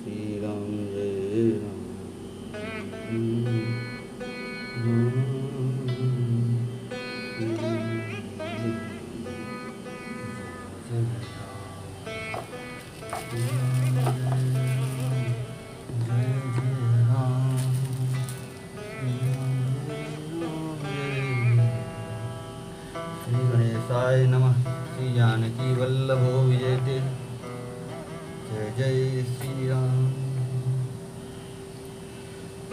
श्री राम जय श्री गणेशाय नमः। श्री जानकी वल्लभो विजयते। जय जय श्री राम।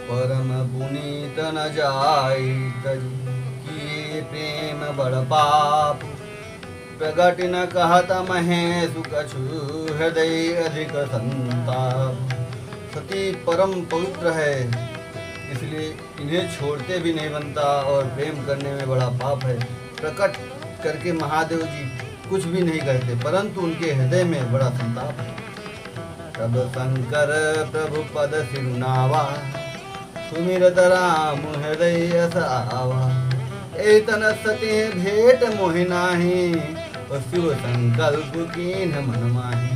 परम पुनीत न जाय तरी किए प्रेम बड़ पाप। प्रगट न कहत महेशु कछु हृदय अधिक संताप। सती परम पवित्र है, इसलिए इन्हें छोड़ते भी नहीं बनता और प्रेम करने में बड़ा पाप है। प्रकट करके महादेव जी कुछ भी नहीं कहते, परंतु उनके हृदय में बड़ा संताप है। तब शंकर प्रभु पद सिरुनावा। सुमिरत राम हृदय आवा। एतन सती भेंट मोहि नाही। और शिव संकल्प कीन्ह मन माही।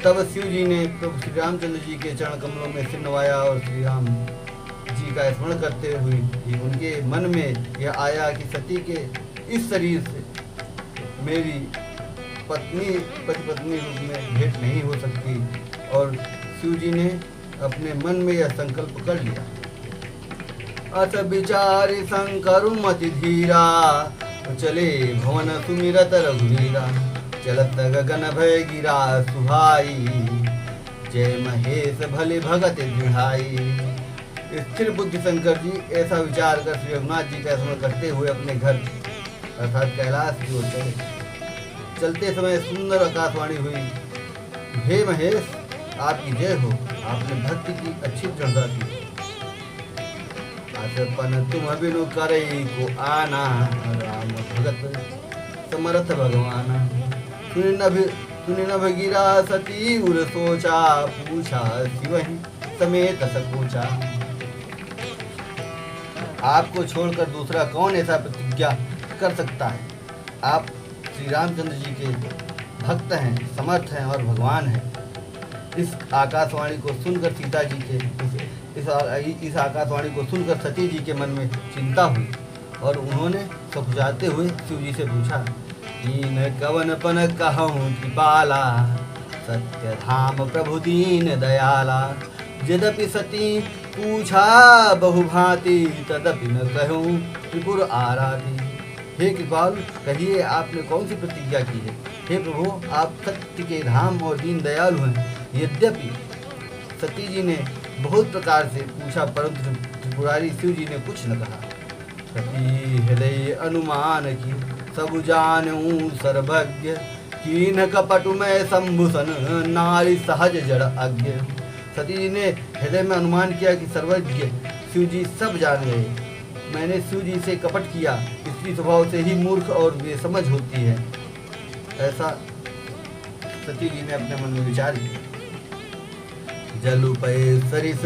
तब शिव जी ने प्रभु श्री रामचंद्र जी के चरण कमलों में सिर नवाया और श्री राम जी का स्मरण करते हुए उनके मन में यह आया कि सती के इस शरीर से मेरी पत्नी पति पत्नी रूप में भेंट नहीं हो सकती। और शिव जी ने अपने मन में यह संकल्प कर लिया। अथ विचारि शंकर मति धीरा। चले भवन सुमिरत रघुवीरा। चलत गगन भय गिरा सुहाई। जय महेश भले भगत दृढ़ाई। स्थिर बुद्धि शंकर जी ऐसा विचार कर श्री रघुनाथ जी का स्मरण करते हुए अपने घर अर्थात कैलाश की ओर चले। चलते समय सुंदर आकाशवाणी हुई। हे महेश, आपकी जय हो। आपने भक्ति की अच्छी दृढ़ता की। आचपन तुम बिनु करई को आना। राम भगत समर्थ भगवाना। सुनि न गिरा सती उर सोचा। पूछा शिवहि समेत सकोचा। आपको छोड़कर दूसरा कौन ऐसा प्रतिज्ञा कर सकता है। आप श्री रामचंद्र जी के भक्त हैं, समर्थ हैं और भगवान हैं। इस आकाशवाणी को सुनकर सीता जी के इस आकाशवाणी को सुनकर सती जी के मन में चिंता हुई और उन्होंने सकुचाते हुए शिव जी से पूछा। दीन कवन पन कहूँ कृपाला। सत्य धाम प्रभु दीन दयाला। यद्यपि सती पूछा बहुभांति। तदपि न कहूँ त्रिपुर आराधी। हे कृपाल, कहिए आपने कौन सी प्रतिज्ञा की है। हे प्रभु, आप सत्य के धाम और दीन दयालु हैं। यद्यपि सती जी ने बहुत प्रकार से पूछा, परंतु त्रिपुरारी शिव जी ने कुछ न कहा। सती हृदय अनुमान की। सब जानूं सर्वज्ञ। कीन्ह कपटु में संभूषण। नारी सहज जड़ अज्ञ। सती जी ने हृदय में अनुमान किया कि सर्वज्ञ शिव जी सब जान गए। मैंने शिव जी से कपट किया। स्त्री स्वभाव से ही मूर्ख और बेसमझ होती है। ऐसा सती जी ने अपने मन में विचार किया। जलु पै सरिस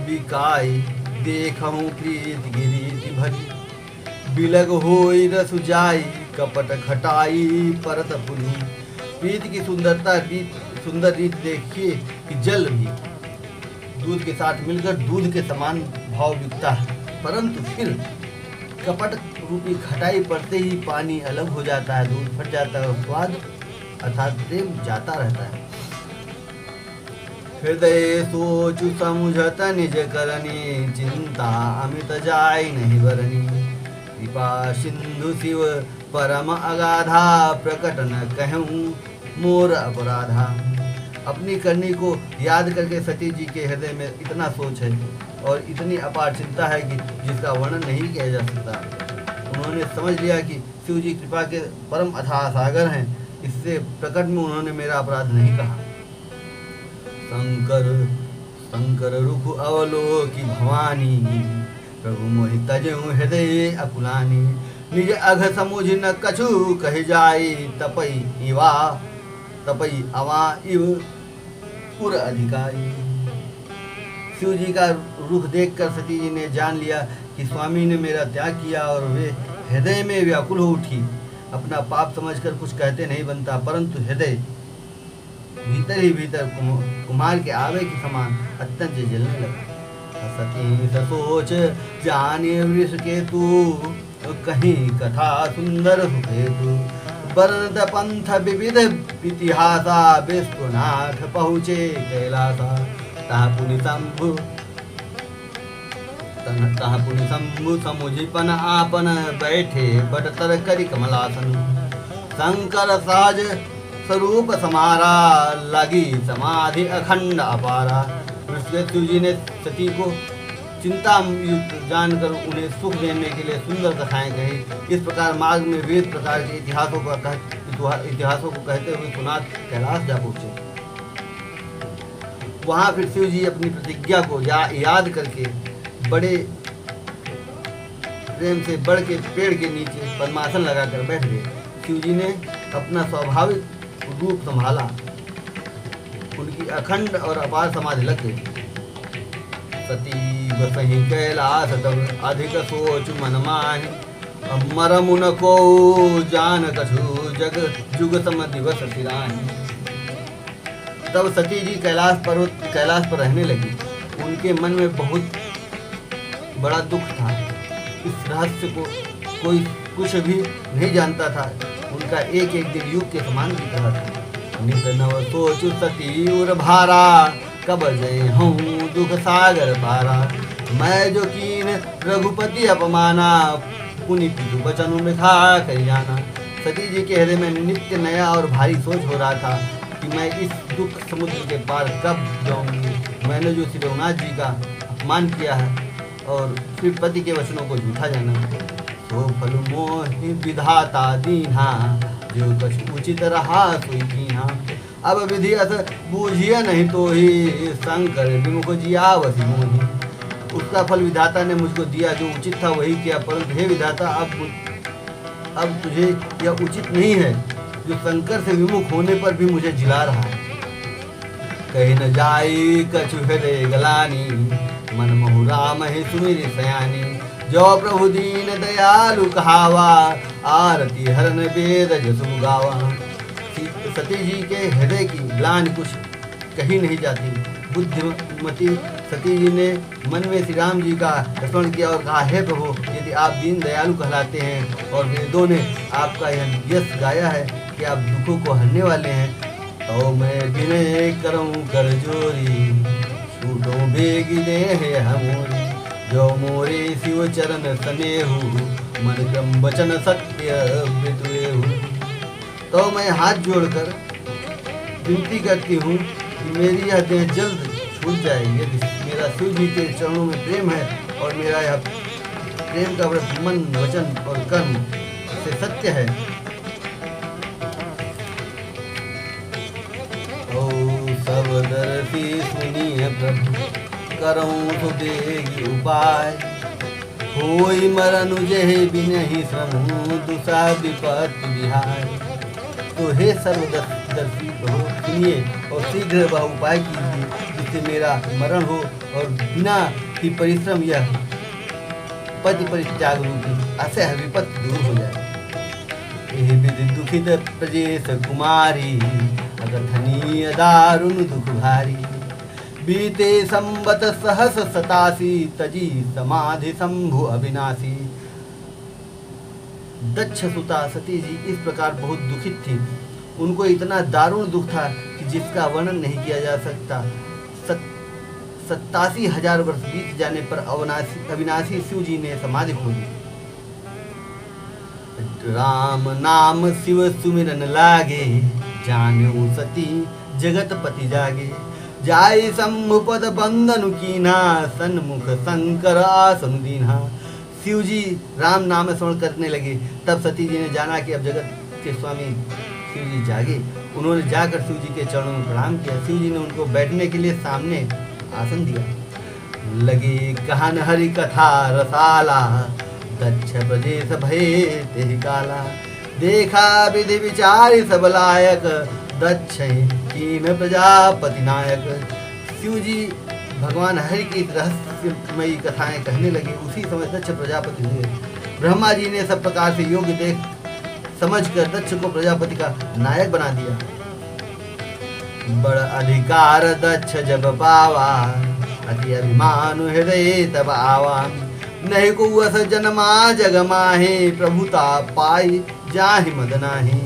बिकाई। देखहूँ प्रीत गिरी भरी। बिलग होई रस जाई। कपट खटाई परत पुनी। प्रीत की सुंदर रीत देखिए कि जल भी दूध के साथ मिलकर दूध के समान भाव बिकता है, परंतु फिर कपट रूपी खटाई पड़ते ही पानी अलग हो जाता है, दूध फट जाता है और स्वाद अर्थात प्रेम जाता रहता है। हृदय सोचु समुझत निज करनी। चिंता अमित जाय नहीं बरनी। कृपा सिंधु शिव परम अगाधा। प्रकट न कहूँ मोर अपराधा। अपनी करनी को याद करके सती जी के हृदय में इतना सोच है और इतनी अपार चिंता है कि जिसका वर्णन नहीं किया जा सकता। उन्होंने समझ लिया कि शिव जी कृपा के परम अथाह सागर हैं, इससे प्रकट में उन्होंने मेरा अपराध नहीं कहा। शंकर रुख अवलोकी भवानी। प्रभु मोहि तजहु हृदय अकुलानी। निज अघ समुझ न कछु कह जाई। तपई अवा इव पुर अधिकारी। शिव जी का रुख देखकर सती जी ने जान लिया कि स्वामी ने मेरा त्याग किया और वे हृदय में व्याकुल हो उठी। अपना पाप समझकर कुछ कहते नहीं बनता, परंतु हृदय भीतर ही भीतर कुम्हार के आवे के समान अत्यंत जलने लगा। सती सोच जाने वृष के तू, कहीं कथा सुंदर सुखेतु। वरद पंथ विविध इतिहासा, विश्वनाथ पहुँचे कैलासा। तहाँ पुनि शंभु समुझिपन आपन, बैठे बटतर करि कमलासन। शंकर साज स्वरूप समारा, लगी समाधि अखंड अपारा। शिव जी ने सती को चिंता युक्त जानकर उन्हें सुख देने के लिए सुंदर कथाएं कही। इस प्रकार मार्ग में वेद प्रकार के इतिहासों को कहते हुए सुनाथ कैलाश जा पहुंचे। वहां फिर शिव जी अपनी प्रतिज्ञा को याद करके बड़े प्रेम से बढ़ के पेड़ के नीचे पद्मासन लगाकर बैठ गए। शिव जी ने अपना स्वाभाविक रूप संभाला, उनकी अखंड और अपार समाधि लग गई। सती बसहि कैलास तब, अधिक सोच मन माहि। मरमुन को जान कछु, जग जुग सम दिवस सिराहि। तब सती जी कैलाश पर रहने लगी। उनके मन में बहुत बड़ा दुख था। इस रहस्य को कोई कुछ भी नहीं जानता था। उनका एक एक दिन युग के समान बीत रहा था। नित नव सोचु सती उर भारा, कब जय हूँ दुख सागर पारा। मैं जो कीन रघुपति अपमाना, पुनि पितु बचन लिखा कर जाना। सती जी के हृदय में नित्य नया और भारी सोच हो रहा था कि मैं इस दुख समुद्र के पार कब जाऊंगी। मैंने जो श्री रघुनाथ जी का अपमान किया है और फिर पति के वचनों को झूठा जाना। तो फल मोहि विधाता दीन्हा, जो कछु उचित रहा सोई कीन्हा। अब विधि अस बूझिया नहीं तो ही, शंकर विमुख जिया वसी मोहि। उसका फल विधाता ने मुझको दिया, जो उचित था वही किया, परंतु हे विधाता अब तुझे यह उचित नहीं है, जो शंकर से विमुख होने पर भी मुझे जिला रहा है। कहीं न जाई कछु हृदय गलानी, मन महु राम है सुमिर सयानी। जो प्रभु दीन दयालु कहावा, आरती हरन वेद जसु गावा। सती जी के हृदय की ग्लानि कुछ कही नहीं जाती। बुद्धिमती सती जी ने मन में श्री राम जी का स्मरण किया और कहा, हे प्रभु, यदि आप दीन दयालु कहलाते हैं और वेदों ने आपका यह यश गाया है कि आप दुखों को हरने वाले हैं, तो मैं विनय करूं कर जोरी। छूटो बेगी दे हमोरी, जो मोरे शिव चरण सनेहु। मन क्रम वचन सत्य वितुएहु। तो मैं हाथ जोड़कर विनती करती हूँ कि मेरी यह देह जल्द छूट जाएगी। यदि मेरा शिव जी के चरणों में प्रेम है और मेरा यह प्रेम का व्रत मन वचन और कर्म से सत्य है, ओ सब दर्शी सुनिए प्रभु, करऊं तो देगी उपाय। होई मरनु जेहि बिनहि श्रमु, दुसा विपत्ति विहाय। तो हे सर्वदर्शी प्रभु, सुनिए और शीघ्र वह उपाय कीजिए जिससे मेरा मरण हो और बिना ही परिश्रम यह पति परित्याग रूपी असह विपत्ति दूर हो जाए। यही विधि दुखित प्रजेश कुमारी, अकथनीय दारुण दुख भारी। बीते संबत सहस 87, तजी समाधि शंभु अविनाशी। दक्ष सुता सती जी इस प्रकार बहुत दुखित थी। उनको इतना दारुण दुख था कि जिसका वर्णन नहीं किया जा सकता। 87,000 वर्ष बीत जाने पर अविनाशी शिव जी ने समाधि खोली। राम नाम शिव सुमिरन लागे, जानो सती जगत पति जागे। जाय शंभु पद बंदनु कीन्हा, सन्मुख शंकर आसन दीन्हा। शिव जी राम नाम स्मरण करने लगे। तब सती जी ने जाना कि अब जगत के स्वामी शिव जी जागे। उन्होंने जाकर शिव जी के चरणों में प्रणाम किया। शिव जी ने उनको बैठने के लिए सामने आसन दिया। लगे कहन हरि कथा रसाला, दक्ष प्रदेश भये तेहि काला। देखा विधि विचार सब लायक, दक्ष कीन प्रजापति नायक। शिव जी भगवान हरि की रहस्यमयी कथाएं कहने लगे। उसी समय दक्ष प्रजापति हुए। ब्रह्मा जी ने सब प्रकार से योग्य देख समझकर दक्ष को प्रजापति का नायक बना दिया। बड़ अधिकार दक्ष जब पावा, अति अभिमान हृदय तब आवा। नहीं को वस जन्मा जग माहे, प्रभुता पाई जाहि मद नाही।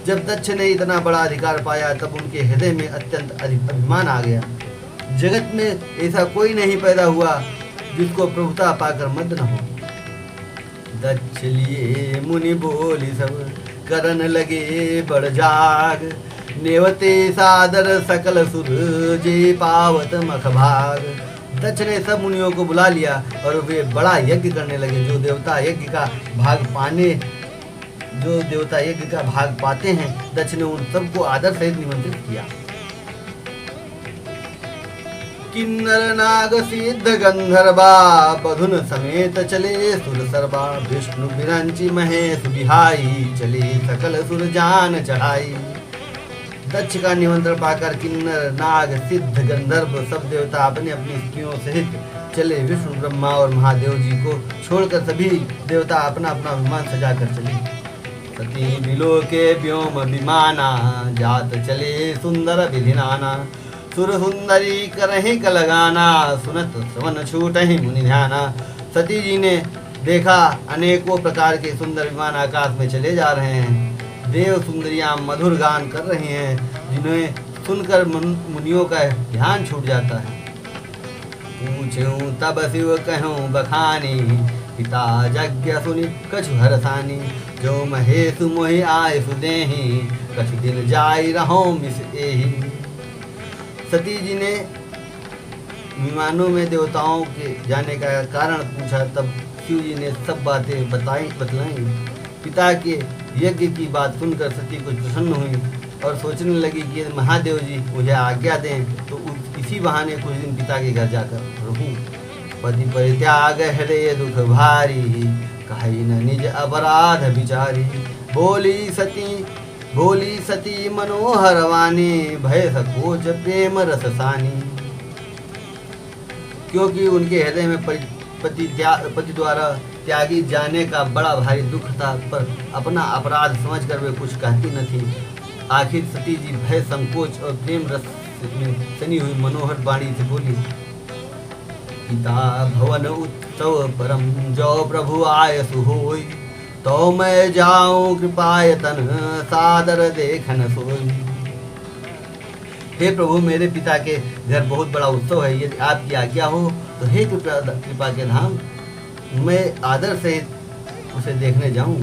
जब दक्ष ने इतना बड़ा अधिकार पाया तब उनके हृदय में अत्यंत अभिमान आ गया। जगत में ऐसा कोई नहीं पैदा हुआ जिसको प्रभुता पाकर मद न हो। दक्ष लिए मुनि बोली सब, करन लगे बड़ जाग। नेवते सादर सकल सुर, जे पावत मख भाग। दक्ष ने सब मुनियों को बुला लिया और वे बड़ा यज्ञ करने लगे। जो देवता यज्ञ का भाग पाते हैं, दक्ष ने उन सबको आदर सहित निमंत्रित किया। किन्नर नाग सिद्ध गंधर्वा, बधुन समेत चले सुर सर्वा। विष्णु बिरंची महेश बिहाई, चले सकल सुर जान चढ़ाई। दक्ष का निमंत्रण पाकर किन्नर नाग सिद्ध गंधर्व सब देवता अपने अपनी स्त्रियों सहित चले। विष्णु ब्रह्मा और महादेव जी को छोड़कर सभी देवता अपना अपना विमान सजा कर चले। सती बिलो के व्योम विमाना, जात चले सुंदर विधिनाना। सुर सुंदरी करहि कलगाना, सुनत श्रवण छूटहि मुनि ध्याना। सती जी ने देखा अनेकों प्रकार के सुंदर विमान आकाश में चले जा रहे हैं। देव सुंदरियां मधुर गान कर रही हैं, जिन्हें सुनकर मुनियों का ध्यान छूट जाता है। पूछूं तब शिव कहूं बखानी, पिता यज्ञ सुनि कछु हरसानी। जो महेश मोहि आय सुदेहि, कछु दिन जाई रहो मिस एहि। सती जी ने विमानों में देवताओं के जाने का कारण पूछा। तब शिव जी ने सब बातें बतलाई। पिता के यज्ञ की बात सुनकर सती कुछ प्रसन्न हुई और सोचने लगी कि महादेव जी मुझे आज्ञा दें तो इसी बहाने कुछ दिन पिता के घर जाकर रहूं। पति परित्याग हृदय दुख भारी, कहि न निज अपराध विचारी। बोली सती मनोहर वाणी, भय सकोच प्रेम रससानी। क्योंकि उनके हृदय में पति द्वारा त्यागी जाने का बड़ा भारी दुख था, पर अपना अपराध समझकर वे कुछ कहती न थी। आखिर सती जी भय संकोच और प्रेम रस में सनी हुई मनोहर वाणी से बोली। पिता भवन उत्सव परम, जो प्रभु आय सुहोई। तो मैं जाऊं कृपायतन, सादर देखन सोई। हे प्रभु, मेरे पिता के घर बहुत बड़ा उत्सव है। यदि आपकी आज्ञा हो तो हे कृपा के धाम, मैं आदर से उसे देखने जाऊं।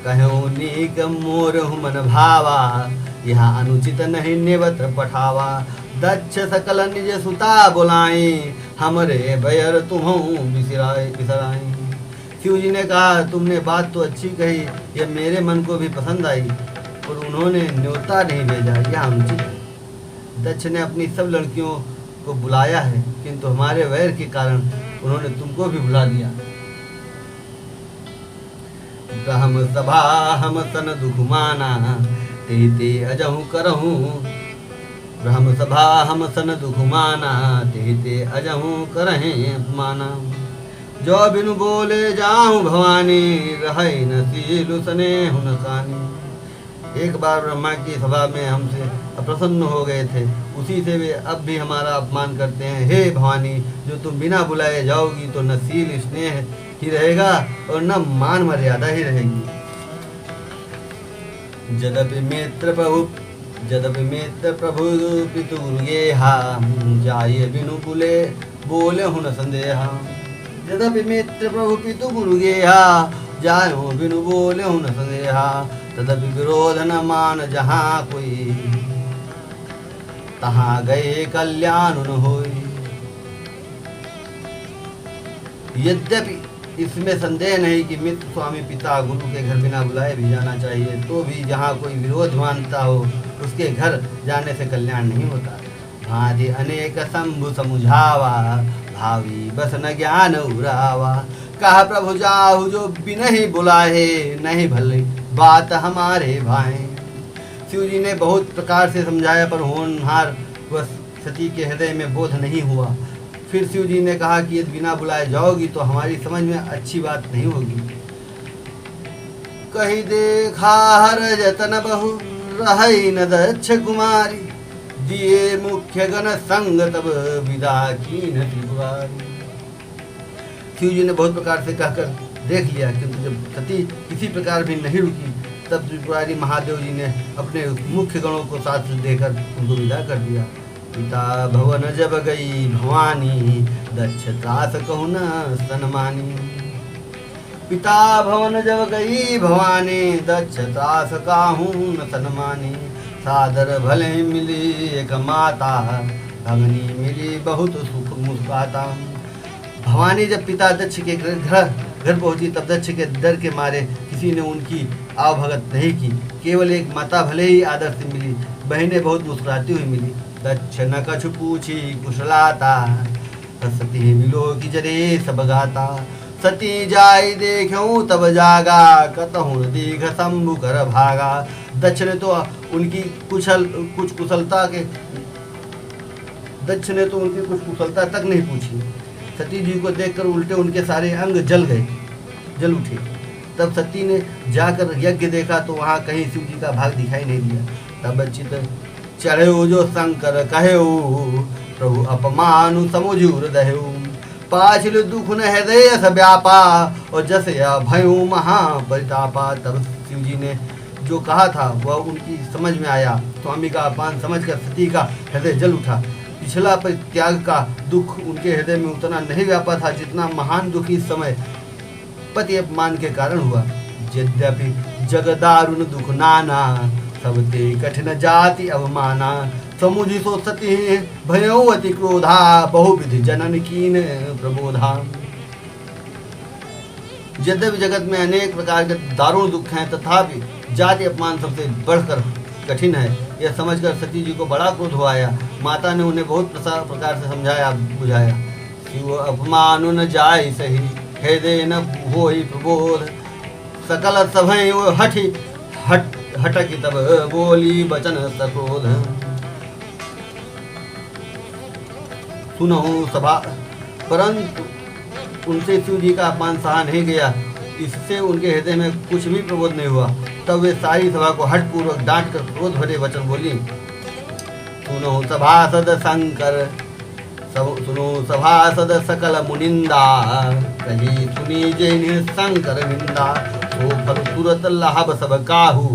कहूं नीक मोर मन भावा, यहाँ अनुचित नहीं नेवत पठावा। दक्ष सकल निज सुता बुलाई, हमरे बैर तुम्हूं बिसराई। शिव जी ने कहा, तुमने बात तो अच्छी कही, यह मेरे मन को भी पसंद आई, और उन्होंने न्योता नहीं भेजा, यह अनुचित है। दक्ष ने अपनी सब लड़कियों को बुलाया है, किंतु हमारे वैर के कारण उन्होंने तुमको भी बुला दिया। ब्रह्म सभा हम सन दुख माना, ते अजहु करहूं। ब्रह्म सभा हम सन दुख माना, ते अजहु करहें अपमाना। जो बिनु बोले जाऊं भवानी, रहै न सीलु सने हुन कानी। एक बार ब्रह्मा की सभा में हमसे अप्रसन्न हो गए थे, उसी से वे अब भी हमारा अपमान करते हैं। हे भवानी, जो तुम बिना बुलाए जाओगी तो न सील स्नेह ही रहेगा और न मान मर्यादा ही रहेगी। जदपि मित्र प्रभु पितु गेहा, जाये बिनु बोले हुन संदेहा। यद्यपि मित्र प्रभु पितु गुरु गेहा, जायो बिनु बोले हुन संदेहा। तदपि विरोध न मान जहाँ कोई, तहाँ गए कल्याण न होई। यद्यपि इसमें संदेह नहीं कि मित्र स्वामी पिता गुरु के घर बिना बुलाए भी जाना चाहिए, तो भी जहाँ कोई विरोध मानता हो उसके घर जाने से कल्याण नहीं होता। भांति अनेक शंभु समुझावा, भावी बस न ज्ञान उरावा। कहा प्रभु जाहु जो बिन ही बुलाए, नहीं भले बात हमारे भाई। शिव जी ने बहुत प्रकार से समझाया, पर होनहार वह सती के हृदय में बोध नहीं हुआ। फिर शिव जी ने कहा कि यदि बिना बुलाए जाओगी तो हमारी समझ में अच्छी बात नहीं होगी। कही देखा हर जतन बहु, रही न दक्ष कुमारी। दिए मुख्य गण संग तब विदा कीन त्रिपुरारी। शिव जी ने बहुत प्रकार से कहकर देख लिया, किंतु जब सती किसी प्रकार भी नहीं रुकी, तब त्रिपुरारी महादेव जी ने अपने मुख्य गणों को साथ देकर उनको विदा कर दिया। पिता भवन जब गई भवानी, दक्ष त्रास कहु न सन्मानी। पिता भवन जब गई भवानी, दक्ष त्रास काहू न सन्मानी। सादर भले मिली एक माता, भगनी मिली बहुत सुख मुस्काता। भवानी जब पिता दक्ष के घर पहुंची, तब दक्ष के डर के मारे किसी ने उनकी आवभगत नहीं की। केवल एक माता भले ही आदर से मिली, बहनें बहुत मुस्कुराती हुई मिली। दक्ष न कछु पूछी कुशलाता, सती मिलो की जरे सब गाता। सती जाई देखूं तब जागा, कतहु दीघ शंभु कर भागा। दक्ष ने तो उनकी कुछ कुशलता तक नहीं पूछी। सती जी को देखकर उल्टे उनके सारे अंग जल उठे। तब सती ने जाकर यज्ञ देखा तो वहाँ कहीं शिव जी का भाग दिखाई नहीं दिया। तब चित चढ़े जो शंकर कहे, प्रभु अपमानु समुझुर दहेऊ। पाछिल दुख न हृदय स व्यापा, और जस भयू महापरितापा। तब शिव जी ने जो कहा था वह उनकी समझ में आया। स्वामी का अपमान समझकर सती का हृदय जल उठा। पिछला परित्याग का दुख उनके हृदय में उतना नहीं व्यापा था जितना महान दुख इस समय पति अपमान के कारण हुआ। यद्यपि जगदारुण दुख नाना, सबते कठिन जाति अवमाना। समुझि सो सती भयो अति क्रोधा, बहुविधि जनन कीन प्रबोधा। यद्यपि जगत में अनेक प्रकार के दारुण दुख हैं, तथापि जाति अपमान सबसे बढ़कर कठिन है, यह समझकर सती जी को बड़ा क्रोध हो आया। माता ने उन्हें बहुत प्रकार से समझाया बुझाया। शिव अपमान न जाय सही, हृदय न होई प्रबोध। सकल सभय हटकी तब बोली बचन सक्रोध। सुनहु सभा, परंतु उनसे शिव जी का अपमान सहा नहीं गया। इससे उनके हृदय में कुछ भी प्रबोध नहीं हुआ। तब वे सारी सभा को हठपूर्वक डांट कर क्रोध भरे वचन बोली। सुनो सभासद शंकर, सुनो सभासद सकल मुनिंदा। कही सुनी जैन शंकर निंदा, तो फल तुरत लाभ सब काहू।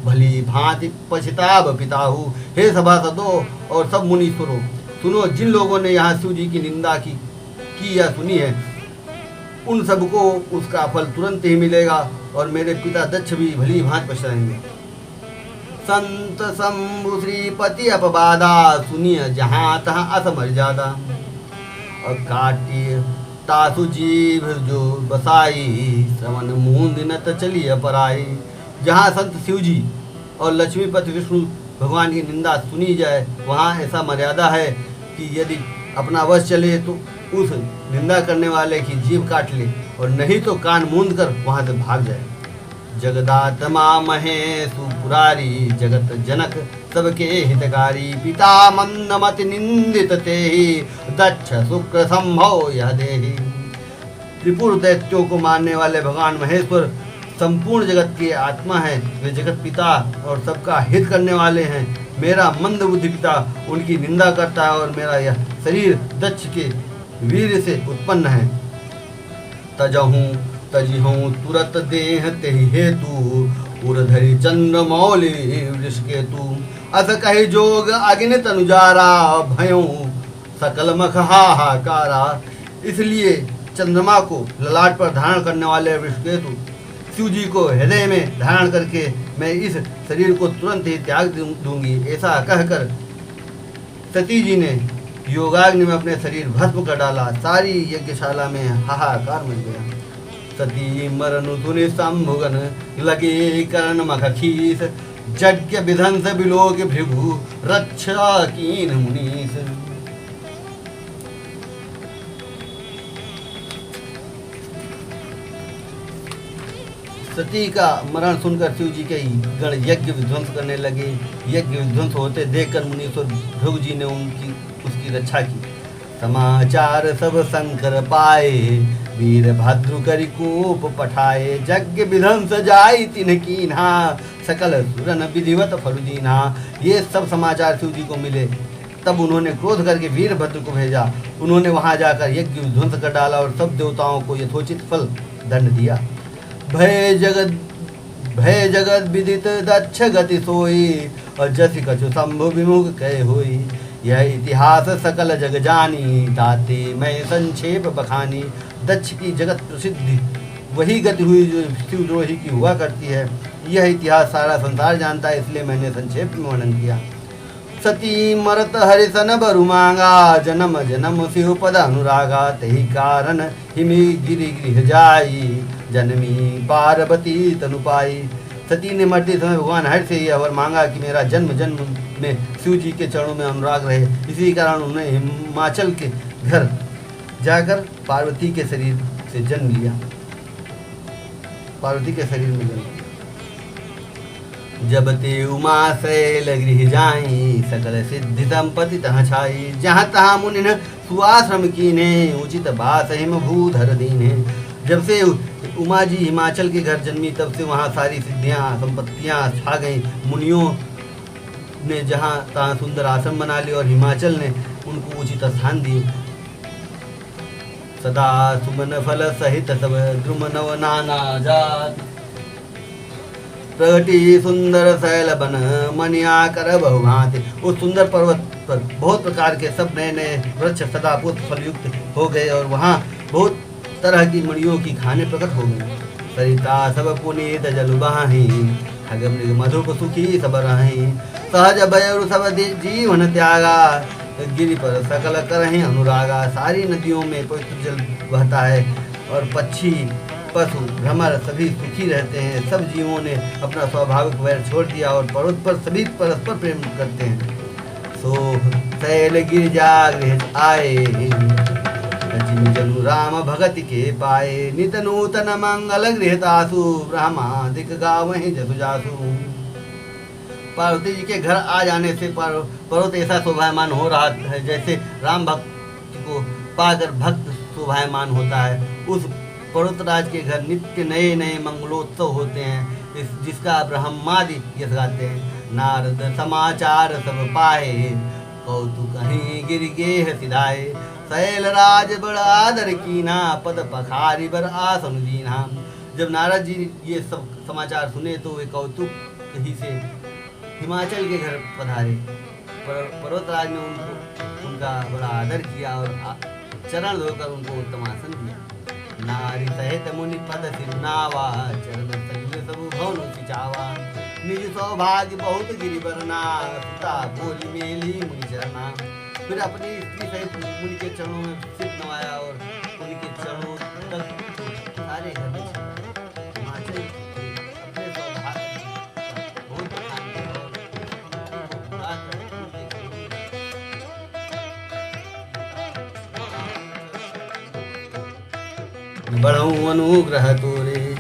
भली भांति पछताब पिताहू। हे सभासदों और सब मुनीश्वरों, सुनो, जिन लोगों ने यहाँ शिव जी की निंदा की या सुनी है, उन सबको उसका फल तुरंत ही मिलेगा, और मेरे पिता दक्ष भी भली भांति पछताएंगे। संत शंभु श्रीपति अपवादा, सुनिए जहाँ तहाँ असमर्यादा। और काटिए तासु जीव जो बसाई, श्रवण मूंद नत चलिए पराई। जहाँ संत शिव जी और लक्ष्मीपति विष्णु भगवान की निंदा सुनी जाए, वहाँ ऐसा मर्यादा है कि यदि अपना वश चले तो उस निंदा करने वाले की जीभ काट ले, और नहीं तो कान मूंद कर वहाँ से भाग जाए। जगदात्मा महेशु पुरारी, जगत जनक सबके हितकारी। पिता मंदमति निंदित तेहि, दक्ष शुक्र संभव यह देहि। त्रिपुर दैत्यों को मारने वाले भगवान महेश्वर संपूर्ण जगत के आत्मा है। वे जगत पिता और सबका हित करने वाले हैं। मेरा मंद बुद्धि पिता उनकी निंदा करता है, और मेरा यह शरीर दक्ष के वीर से उत्पन्न है। तजिहूँ तुरत देह तेहि हेतु, उर्धरि चंद्र मौलि वृषकेतु। अस कहि जोग अग्नि तनुजारा, भयों सकल मख हाहाकारा। इसलिए चंद्रमा को ललाट पर धारण करने वाले वृषकेतु शिव जी को हृदय में धारण करके मैं इस शरीर को तुरंत ही त्याग दूंगी। ऐसा कहकर सती जी ने योगाग्नि में अपने शरीर भस्म कर डाला। सारी यज्ञशाला में हाहाकार मच गया। सती मरनु सुनि शंभुगन, लगे करण मख खीस। यज्ञ विध्वंस बिलोक भृगु, रक्षा कीन मुनीस। सती का मरण सुनकर शिव जी के गण यज्ञ विध्वंस करने लगे। यज्ञ विध्वंस होते देखकर मुनीश्वर भृगु जी ने उसकी रक्षा की। समाचार सब शंकर पाए, वीरभद्र करि कोप पठाए, यज्ञ विध्वंस जाई तिन्ह कीन्हा, सकल सुरन विधिवत फल दीन्हा। ये सब समाचार शिव जी को मिले। तब उन्होंने क्रोध करके वीरभद्र को भेजा। उन्होंने वहां जाकर यज्ञ विध्वंस कर डाला और सब देवताओं को यथोचित फल दंड दिया। भय जगत विदित दक्ष गति सोई, और जसि कछु शंभु विमुख कह होई। यह इतिहास सकल जग जानी, ताते मैं संक्षेप बखानी। दक्ष की जगत प्रसिद्धि वही गति हुई जो शिवद्रोही की हुआ करती है। यह इतिहास सारा संसार जानता है, इसलिए मैंने संक्षेप में वर्णन किया। सती मरत हरिसन बरु मांगा, जन्म जन्म शिव पद अनुरागा। तही कारण हिमि गिरि गृह जाई, जन्मी पार्वती तनु पाई। सती ने मरते समय भगवान हरि से यह वर मांगा कि मेरा जन्म जन्म में शिव जी के चरणों में अनुराग रहे। इसी कारण उन्होंने हिमाचल के घर जाकर पार्वती के शरीर से जन्म लिया, पार्वती के शरीर में जन्म। जब ते उमा शैल गृह जाई, सकल सिद्धि संपत्ति तह छाई। जहाँ तहाँ मुनि सुआश्रम कीने, उचित बास हिम भूधर दीने। जब से उमा जी हिमाचल के घर जन्मी, तब से वहाँ सारी सिद्धियाँ संपत्तियाँ छा गई। मुनियों ने जहाँ तहाँ सुंदर आश्रम बना लिए और हिमाचल ने उनको उचित स्थान दिए। सदा सुमन फल सहित सब द्रुम नव नाना जात, प्रगति सुंदर शैल बन मनिया कर बहुभांति। उस सुंदर पर्वत पर बहुत प्रकार के सब नए नए वृक्ष सदा पुष्प फलयुक्त हो गए और वहाँ बहुत तरह की मणियों की खाने प्रकट हो गई। सरिता सब पुनीत जल बहाही, खग मृग मधुप सुखी सब रही। सहज बयरु सब जीवन त्यागा, गिरि पर सकल करहि अनुरागा। सारी नदियों में पवित्र जल बहता है और पक्षी पशु भ्रमर सभी सुखी रहते हैं। सब जीवों ने अपना स्वाभाविक वैर छोड़ दिया और पर्वत पर सभी परस्पर प्रेम करते हैं। सो शैल गिरिजा गृह आए, जनु राम भगति के पाए। नित नूतन मंगल गृहतासु, ब्रह्मादिक गावहि जसु जासु। पार्वती जी के घर आ जाने से पर्वत ऐसा शोभायमान हो रहा है जैसे राम भक्त को पाकर भक्त शोभायमान होता है। उस पर्वतराज के घर नित्य नए नए मंगलोत्सव होते हैं, जिसका ब्रह्मादि यश गाते हैं। नारद समाचार सब पाए, कौतुक कहीं गिर गेह सिधाए। शैल राज बड़ आदर कीना, पद पखारी बर आसन दीना। जब नारद जी ये सब समाचार सुने तो वे कौतुक ही से हिमाचल के घर पधारे। पर्वतराज ने उनका बड़ा आदर किया और चरण धोकर उनको उत्तम आसन दिया। नारी सहित मुनि पद सिरनावा, चरण तले सब भवन सिचावा। निज सौभाग्य बहुत गिरि बरना, सुता बोली मेली मुनि चरना। फिर अपनी स्त्री सहित मुनि के चरणों में सिर नवाया और उनके चरणों तक सारे घर में हिमाचल अपने सौभाग्य बहुत बढ़ऊ अनुग्रह तोरे।